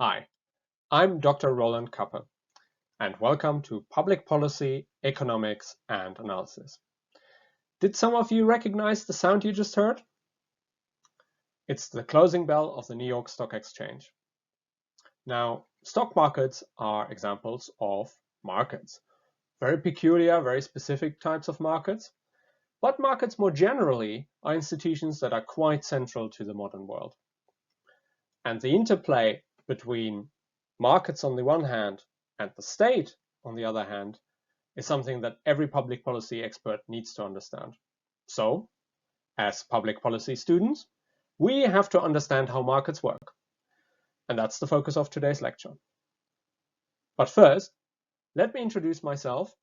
Hi, I'm Dr. Roland Kappe, and welcome to Public Policy, Economics and Analysis. Did some of you recognize the sound you just heard? It's the closing bell of the New York Stock Exchange. Now, stock markets are examples of markets. Very peculiar, very specific types of markets. But markets more generally are institutions that are quite central to the modern world. And the interplay between markets on the one hand and the state on the other hand is something that every public policy expert needs to understand. So, as public policy students, we have to understand how markets work. And that's the focus of today's lecture. But first, let me introduce myself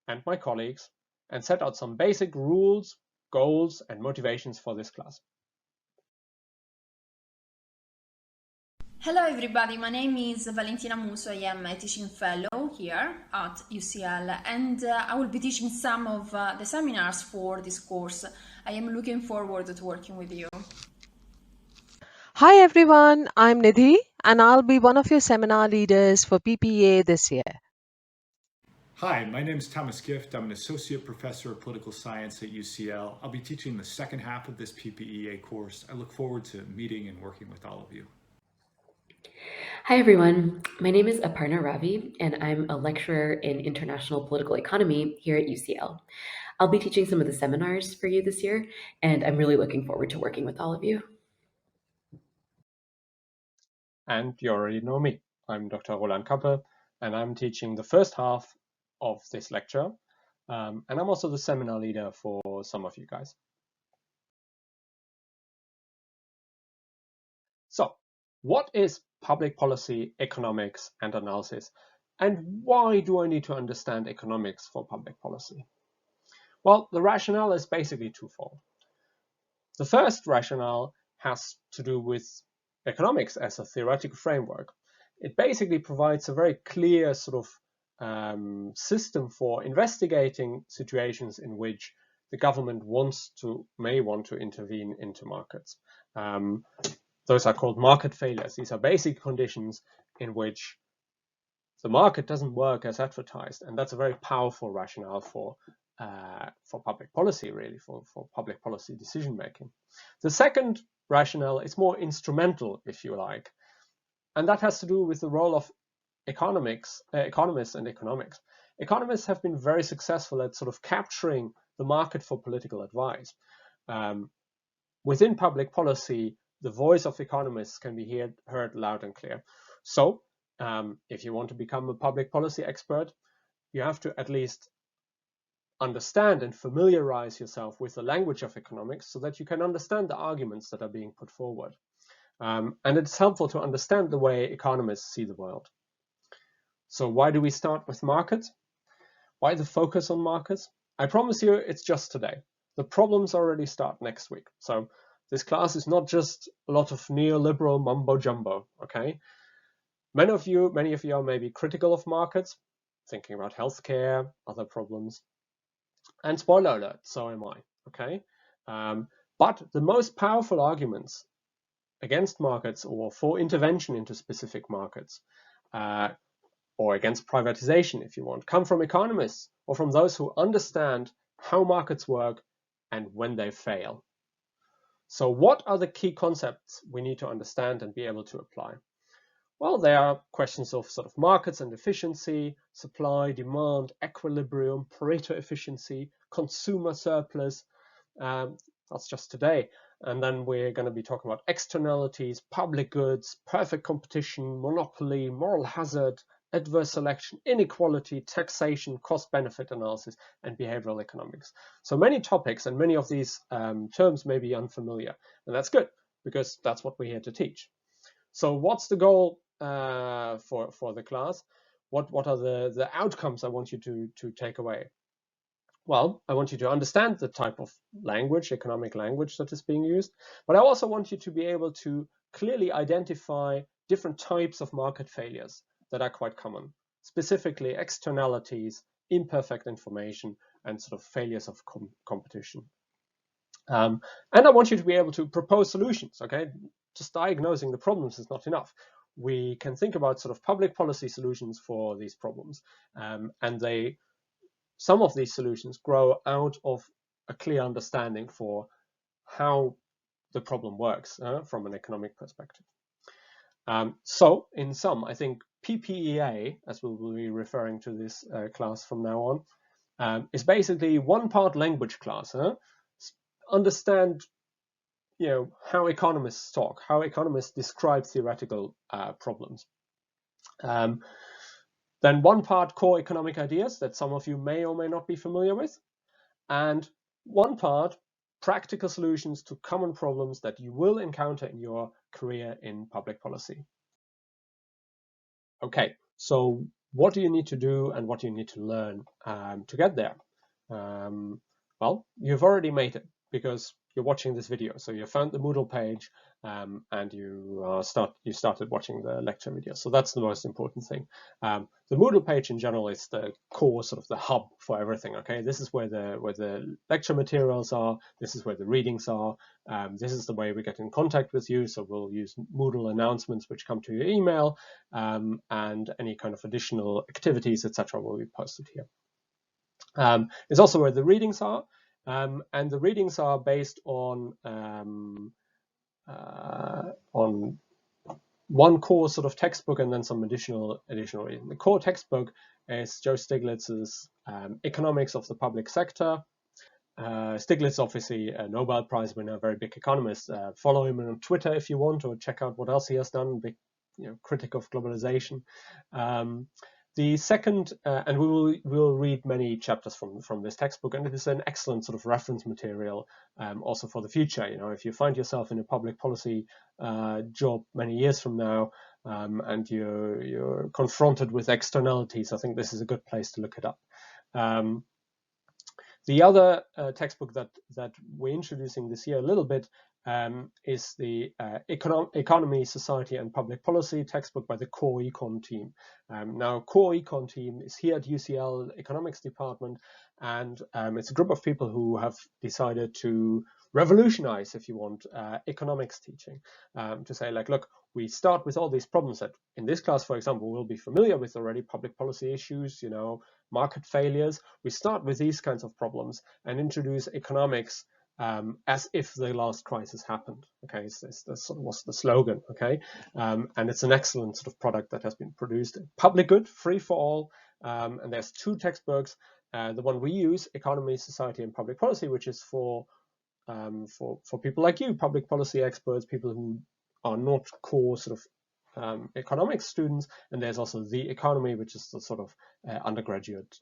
and my colleagues and set out some basic rules, goals, and motivations for this class. Hello everybody, my name is Valentina Muso. I am a teaching fellow here at UCL and I will be teaching some of the seminars for this course. I am looking forward to working with you. Hi everyone, I'm Nidhi and I'll be one of your seminar leaders for PPA this year. Hi, my name is Thomas Gift. I'm an associate professor of political science at UCL. I'll be teaching the second half of this PPEA course. I look forward to meeting and working with all of you. Hi everyone, my name is Aparna Ravi and I'm a lecturer in international political economy here at UCL. I'll be teaching some of the seminars for you this year and I'm really looking forward to working with all of you. And you already know me. I'm Dr. Roland Kappe and I'm teaching the first half of this lecture. And I'm also the seminar leader for some of you guys. So, what is public policy, economics, and analysis? And why do I need to understand economics for public policy? Well, the rationale is basically twofold. The first rationale has to do with economics as a theoretical framework. It basically provides a very clear sort of system for investigating situations in which the government may want to intervene into markets. Those are called market failures. These are basic conditions in which the market doesn't work as advertised, and that's a very powerful rationale for public policy, really, for public policy decision making. The second rationale is more instrumental, if you like, and that has to do with the role of economists and economics. Economists have been very successful at sort of capturing the market for political advice. Within public policy, the voice of economists can be heard loud and clear. So, if you want to become a public policy expert, you have to at least understand and familiarize yourself with the language of economics so that you can understand the arguments that are being put forward. And it's helpful to understand the way economists see the world. So why do we start with markets? Why the focus on markets? I promise you it's just today. The problems already start next week. So this class is not just a lot of neoliberal mumbo jumbo, okay? Many of you are maybe critical of markets, thinking about healthcare, other problems. And spoiler alert, so am I, okay? But the most powerful arguments against markets or for intervention into specific markets, or against privatization, if you want, come from economists or from those who understand how markets work and when they fail. So what are the key concepts we need to understand and be able to apply? Well, there are questions of sort of markets and efficiency, supply, demand, equilibrium, Pareto efficiency, consumer surplus. That's just today. And then we're going to be talking about externalities, public goods, perfect competition, monopoly, moral hazard, adverse selection, inequality, taxation, cost-benefit analysis, and behavioral economics. So many topics, and many of these terms may be unfamiliar. And that's good, because that's what we're here to teach. So what's the goal for the class? What are the outcomes I want you to take away? Well, I want you to understand the type of language, economic language that is being used, but I also want you to be able to clearly identify different types of market failures that are quite common, specifically externalities, imperfect information, and sort of failures of competition. And I want you to be able to propose solutions, okay? Just diagnosing the problems is not enough. we can think about sort of public policy solutions for these problems. And some of these solutions grow out of a clear understanding for how the problem works from an economic perspective. So in sum, I think PPEA, as we'll be referring to this class from now on, is basically one part language class. Understand, how economists talk, how economists describe theoretical problems. Then one part core economic ideas that some of you may or may not be familiar with, and one part practical solutions to common problems that you will encounter in your career in public policy. Okay, so what do you need to do and what do you need to learn to get there? Well, you've already made it because you're watching this video. So you found the Moodle page and you started watching the lecture video. So that's the most important thing. The Moodle page in general is the core, sort of the hub for everything. Okay, this is where the lecture materials are. This is where the readings are. This is the way we get in contact with you. So we'll use Moodle announcements which come to your email, and any kind of additional activities, etc., will be posted here. It's also where the readings are, and the readings are based on one core sort of textbook and then some additional reading. The core textbook is Joe Stiglitz's Economics of the Public Sector. Stiglitz, obviously a Nobel Prize winner, a very big economist. Follow him on Twitter if you want, or check out what else he has done. Big, critic of globalization. The second, and we will read many chapters from this textbook, and it is an excellent sort of reference material also for the future. If you find yourself in a public policy job many years from now, and you're confronted with externalities, I think this is a good place to look it up. The other textbook that we're introducing this year a little bit is the Economy, Society and Public Policy textbook by the Core Econ team. Now, Core Econ team is here at UCL Economics Department, and it's a group of people who have decided to revolutionize, if you want, economics teaching, to say, like, look, we start with all these problems that in this class, for example, we'll be familiar with already: public policy issues, market failures. We start with these kinds of problems and introduce economics as if the last crisis happened. Okay, so this sort of was the slogan. Okay, and it's an excellent sort of product that has been produced. Public good, free for all. And there's two textbooks. The one we use, Economy, Society and Public Policy, which is for people like you, public policy experts, people who are not core sort of economics students. And there's also The Economy, which is the sort of undergraduate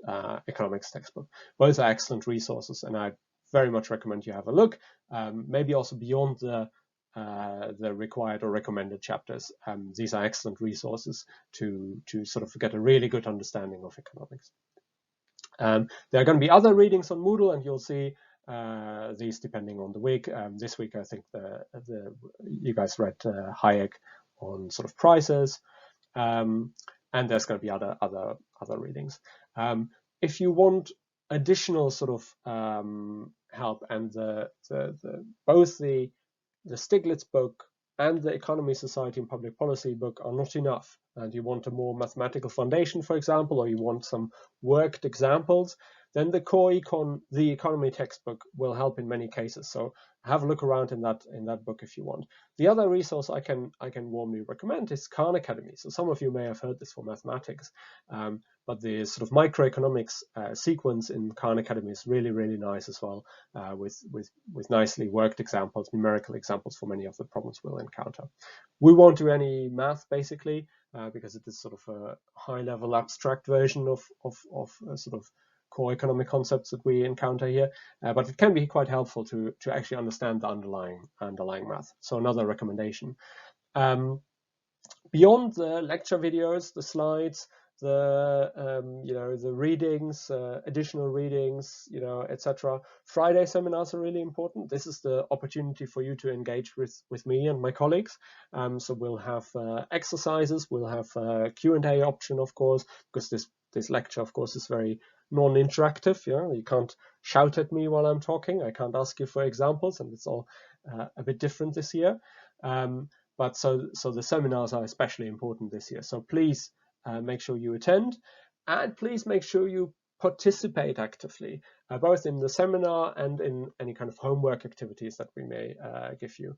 economics textbook. Both are excellent resources, and I very much recommend you have a look. Maybe also beyond the required or recommended chapters. These are excellent resources to sort of get a really good understanding of economics. There are going to be other readings on Moodle, and you'll see these depending on the week. This week, I think you guys read Hayek on sort of prices, and there's going to be other readings. If you want additional sort of help, and both the Stiglitz book and the Economy, Society and Public Policy book are not enough, and you want a more mathematical foundation, for example, or you want some worked examples, then the Core Econ, the Economy textbook, will help in many cases. So have a look around in that book if you want. The other resource I can warmly recommend is Khan Academy. So some of you may have heard this for mathematics, but the sort of microeconomics sequence in Khan Academy is really, really nice as well, with nicely worked examples, numerical examples for many of the problems we'll encounter. We won't do any math basically, because it is sort of a high-level abstract version of sort of core economic concepts that we encounter here, but it can be quite helpful to actually understand the underlying math. So another recommendation. Beyond the lecture videos, the slides, the readings, additional readings, etc. Friday seminars are really important. This is the opportunity for you to engage with me and my colleagues. So we'll have exercises, we'll have a Q&A option, of course, because this lecture, of course, is very non-interactive. You can't shout at me while I'm talking. I can't ask you for examples, and it's all a bit different this year. but so the seminars are especially important this year. So please make sure you attend, and please make sure you participate actively, both in the seminar and in any kind of homework activities that we may give you.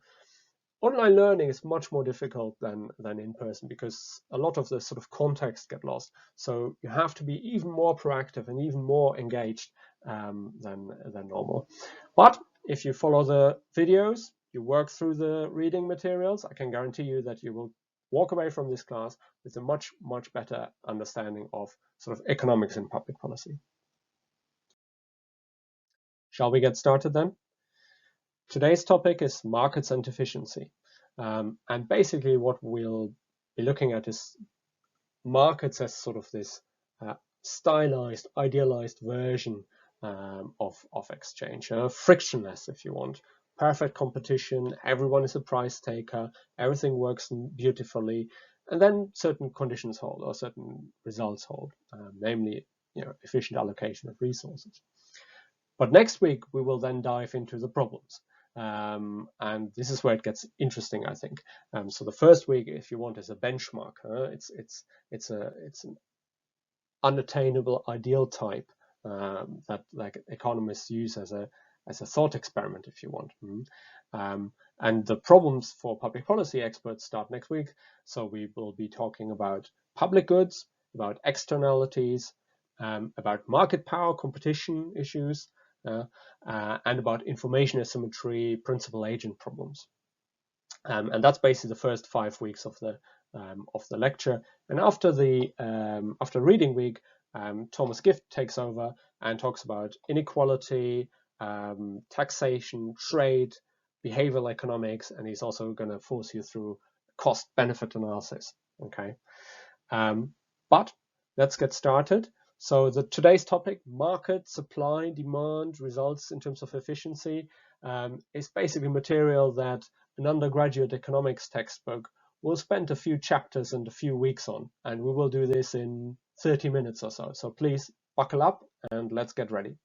Online learning is much more difficult than in person because a lot of the sort of context get lost. So you have to be even more proactive and even more engaged than normal. But if you follow the videos, you work through the reading materials, I can guarantee you that you will walk away from this class with a much better understanding of sort of economics and public policy. Shall we get started then? Today's topic is markets and efficiency. And basically what we'll be looking at is markets as sort of this stylized, idealized version of exchange, frictionless if you want. Perfect competition, everyone is a price taker, everything works beautifully, and then certain conditions hold or certain results hold, namely efficient allocation of resources. But next week we will then dive into the problems. And this is where it gets interesting, I think. So the first week, if you want, is a benchmark. It's an unattainable ideal type that like economists use as a thought experiment, if you want. And the problems for public policy experts start next week. So we will be talking about public goods, about externalities, about market power, competition issues, and about information asymmetry, principal agent problems. And that's basically the first 5 weeks of the lecture. And after reading week, Thomas Gift takes over and talks about inequality, taxation, trade, behavioral economics, and he's also going to force you through cost-benefit analysis. Okay, but let's get started. So today's topic, market, supply, demand, results in terms of efficiency, is basically material that an undergraduate economics textbook will spend a few chapters and a few weeks on, and we will do this in 30 minutes or so. So please buckle up and let's get ready.